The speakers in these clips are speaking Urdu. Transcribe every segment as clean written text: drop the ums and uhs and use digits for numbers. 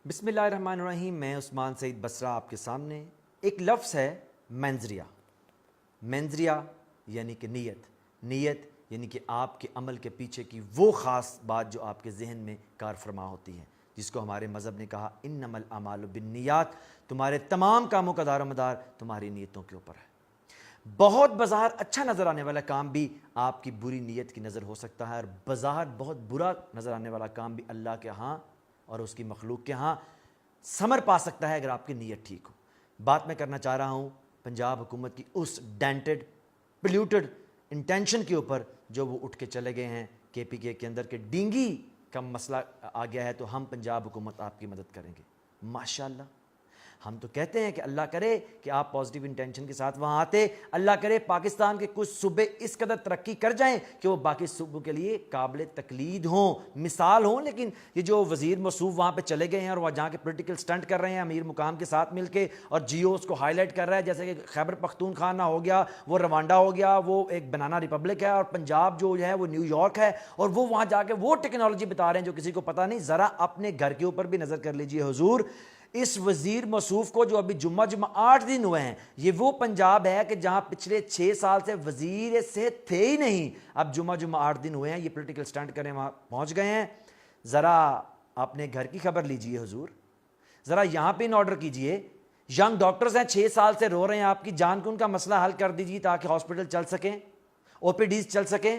بسم اللہ الرحمن الرحیم. میں عثمان سعید بصرہ آپ کے سامنے. ایک لفظ ہے منظریہ. منظریہ یعنی کہ نیت یعنی کہ آپ کے عمل کے پیچھے کی وہ خاص بات جو آپ کے ذہن میں کار فرما ہوتی ہے، جس کو ہمارے مذہب نے کہا انما الاعمال بالنیات. تمہارے تمام کاموں کا دار و مدار تمہاری نیتوں کے اوپر ہے. بہت بظاہر اچھا نظر آنے والا کام بھی آپ کی بری نیت کی نظر ہو سکتا ہے، اور بظاہر بہت برا نظر آنے والا کام بھی اللہ کے ہاں اور اس کی مخلوق کے ہاں ثمر پا سکتا ہے اگر آپ کی نیت ٹھیک ہو. بات میں کرنا چاہ رہا ہوں پنجاب حکومت کی اس ڈینٹڈ پلیوٹڈ انٹینشن کے اوپر جو وہ اٹھ کے چلے گئے ہیں KPK کے اندر کہ ڈینگی کا مسئلہ آ گیا ہے تو ہم پنجاب حکومت آپ کی مدد کریں گے. ماشاءاللہ ہم تو کہتے ہیں کہ اللہ کرے کہ آپ پازیٹیو انٹینشن کے ساتھ وہاں آتے. اللہ کرے پاکستان کے کچھ صوبے اس قدر ترقی کر جائیں کہ وہ باقی صوبوں کے لیے قابل تقلید ہوں، مثال ہوں. لیکن یہ جو وزیر موصوف وہاں پہ چلے گئے ہیں اور وہ جہاں کے پولیٹیکل سٹنٹ کر رہے ہیں امیر مقام کے ساتھ مل کے، اور جیوز کو ہائی لائٹ کر رہا ہے جیسے کہ خیبر پختونخوا ہو گیا، وہ روانڈا ہو گیا، وہ ایک بنانا ریپبلک ہے، اور پنجاب جو ہے وہ نیو یارک ہے، اور وہ وہاں جا کے وہ ٹیکنالوجی بتا رہے ہیں جو کسی کو پتہ نہیں. ذرا اپنے گھر کے اوپر بھی نظر کر لیجئے حضور. اس وزیر موصوف کو جو ابھی جمعہ 8 دن ہوئے ہیں، یہ وہ پنجاب ہے کہ جہاں پچھلے 6 سال سے وزیر صحت تھے ہی نہیں. اب جمعہ 8 دن ہوئے ہیں یہ پولیٹیکل سٹنٹ کرنے وہاں پہنچ گئے ہیں. ذرا اپنے گھر کی خبر لیجئے حضور. ذرا یہاں پہ ان آرڈر کیجئے. ینگ ڈاکٹرز ہیں 6 سال سے رو رہے ہیں آپ کی جان کو، ان کا مسئلہ حل کر دیجئے تاکہ ہاسپٹل چل سکیں، OPDs چل سکیں.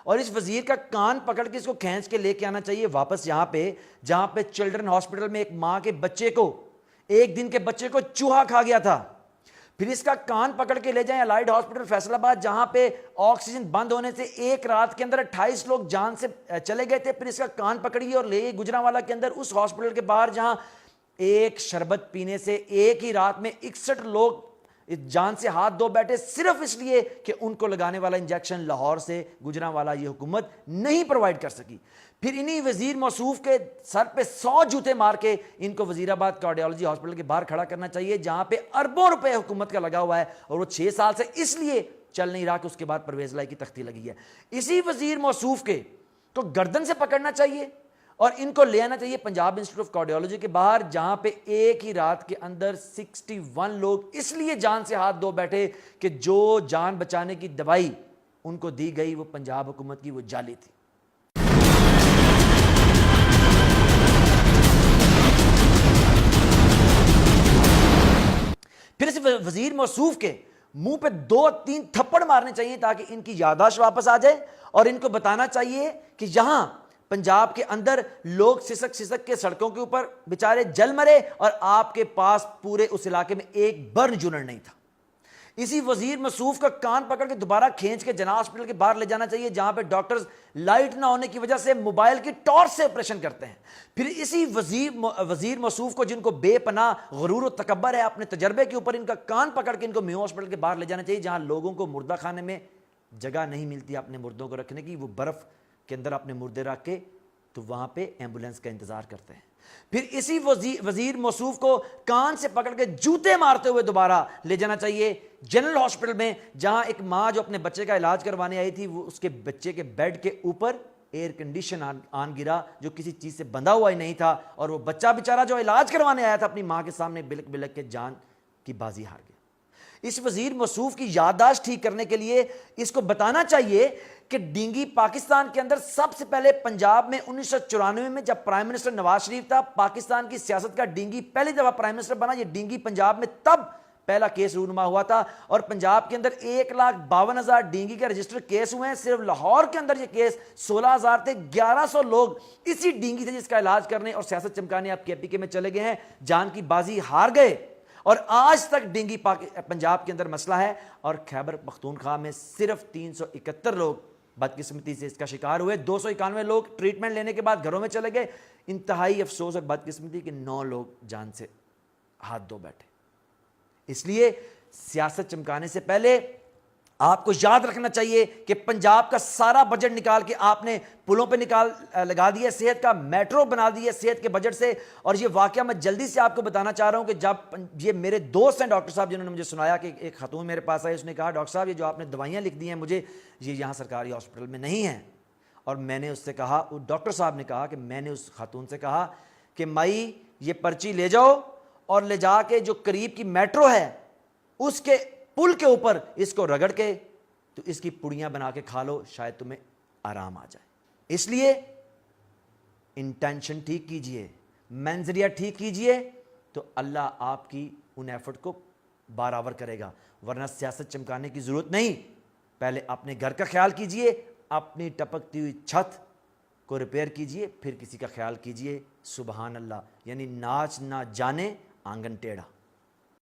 اور اس وزیر کا کان پکڑ کے اس کو کھینچ کے لے کے آنا چاہیے واپس یہاں پہ جہاں پہ چلڈرن ہاسپٹل میں ایک ماں کے بچے کو، ایک دن کے بچے کو چوہا کھا گیا تھا. پھر اس کا کان پکڑ کے لے جائیں الائڈ ہاسپٹل فیصل آباد جہاں پہ آکسیجن بند ہونے سے ایک رات کے اندر 28 لوگ جان سے چلے گئے تھے. پھر اس کا کان پکڑیے اور لے گئے گجرانوالہ کے اندر اس ہاسپٹل کے باہر جہاں ایک شربت پینے سے ایک ہی رات میں 61 لوگ جان سے ہاتھ دھو بیٹھے، صرف اس لیے کہ ان کو لگانے والا انجیکشن لاہور سے گجرانوالہ یہ حکومت نہیں پرووائڈ کر سکی. پھر انہی وزیر موصوف کے سر پہ 100 جوتے مار کے ان کو وزیر آباد کارڈیالوجی ہاسپٹل کے باہر کھڑا کرنا چاہیے جہاں پہ اربوں روپے حکومت کا لگا ہوا ہے، اور وہ 6 سال سے اس لیے چل نہیں رہا کہ اس کے بعد پرویز لائی کی تختی لگی ہے. اسی وزیر موصوف کے تو گردن سے پکڑنا چاہیے اور ان کو لے آنا چاہیے پنجاب انسٹیٹیوٹ آف کارڈیالوجی کے باہر جہاں پہ ایک ہی رات کے اندر 61 لوگ اس لیے جان سے ہاتھ دھو بیٹھے کہ جو جان بچانے کی دوائی ان کو دی گئی وہ پنجاب حکومت کی وہ جعلی تھی. پھر اس وزیر موصوف کے منہ پہ 2-3 تھپڑ مارنے چاہیے تاکہ ان کی یادداشت واپس آ جائے، اور ان کو بتانا چاہیے کہ یہاں پنجاب کے اندر لوگ سسک کے سڑکوں کے اوپر بیچارے جل مرے اور آپ کے پاس پورے اس علاقے میں ایک برن یونٹ نہیں تھا. اسی وزیر موصوف کا کان پکڑ کے دوبارہ کھینچ کے جناح ہاسپٹل کے باہر لے جانا چاہیے جہاں پہ ڈاکٹرز لائٹ نہ ہونے کی وجہ سے موبائل کی ٹارچ سے آپریشن کرتے ہیں. پھر اسی وزیر موصوف کو جن کو بے پناہ غرور و تکبر ہے اپنے تجربے کے اوپر، ان کا کان پکڑ کے ان کو میو ہاسپٹل کے باہر لے جانا چاہیے جہاں لوگوں کو مردہ خانے میں جگہ نہیں ملتی اپنے مردوں کو رکھنے کی، وہ برف کے اندر اپنے مردے رکھ کے تو وہاں پہ ایمبولینس کا انتظار کرتے ہیں. پھر اسی وزیر موصوف کو کان سے پکڑ کے جوتے مارتے ہوئے دوبارہ لے جانا چاہیے جنرل ہاسپٹل میں جہاں ایک ماں جو اپنے بچے کا علاج کروانے آئی تھی، وہ اس کے بچے کے بیڈ کے اوپر ایئر کنڈیشن آن گرا جو کسی چیز سے بندھا ہوا ہی نہیں تھا، اور وہ بچہ بیچارہ جو علاج کروانے آیا تھا اپنی ماں کے سامنے بلک بلک کے جان کی بازی ہار گیا. اس وزیر موصوف کی یادداشت ٹھیک کرنے کے لیے اس کو بتانا چاہیے کہ ڈینگی پاکستان کے اندر سب سے پہلے پنجاب میں 1994 میں جب پرائم منسٹر نواز شریف تھا، پاکستان کی سیاست کا ڈینگی پہلی دفعہ پرائم منسٹر بنا. یہ ڈینگی پنجاب میں تب پہلا کیس رونما ہوا تھا، اور پنجاب کے اندر 1,52,000 ڈینگی کے رجسٹر کیس ہوئے ہیں. صرف لاہور کے اندر یہ کیس 16,000 تھے. 1,100 لوگ اسی ڈینگی تھے جس کا علاج کرنے اور سیاست چمکانے آپ KPK میں چلے گئے ہیں، جان کی بازی ہار گئے، اور آج تک ڈینگی پنجاب کے اندر مسئلہ ہے. اور خیبر پختونخوا میں صرف 371 لوگ بدقسمتی سے اس کا شکار ہوئے. 291 لوگ ٹریٹمنٹ لینے کے بعد گھروں میں چلے گئے. انتہائی افسوس اور بدقسمتی کہ 9 لوگ جان سے ہاتھ دھو بیٹھے. اس لیے سیاست چمکانے سے پہلے آپ کو یاد رکھنا چاہیے کہ پنجاب کا سارا بجٹ نکال کے آپ نے پلوں پہ لگا دیا، صحت کا میٹرو بنا دیا صحت کے بجٹ سے. اور یہ واقعہ میں جلدی سے آپ کو بتانا چاہ رہا ہوں کہ جب یہ میرے دوست ہیں ڈاکٹر صاحب جنہوں نے مجھے سنایا کہ ایک خاتون میرے پاس آئی، اس نے کہا ڈاکٹر صاحب یہ جو آپ نے دوائیاں لکھ دی ہیں مجھے، یہ یہاں سرکاری ہاسپٹل میں نہیں ہیں. اور میں نے اس سے کہا، ڈاکٹر صاحب نے کہا کہ میں نے اس خاتون سے کہا کہ مائی یہ پرچی لے جاؤ اور لے جا کے جو قریب کی میٹرو ہے اس کے پل کے اوپر اس کو رگڑ کے تو اس کی پڑیاں بنا کے کھا لو، شاید تمہیں آرام آ جائے۔ اس لیے انٹینشن ٹھیک کیجئے، منظریہ ٹھیک کیجئے، تو اللہ آپ کی ان ایفرٹ کو برابر کرے گا، ورنہ سیاست چمکانے کی ضرورت نہیں۔ پہلے اپنے گھر کا خیال کیجئے، اپنی ٹپکتی ہوئی چھت کو ریپیئر کیجئے، پھر کسی کا خیال کیجئے۔ سبحان اللہ، یعنی ناچ نہ جانے آنگن ٹیڑھا۔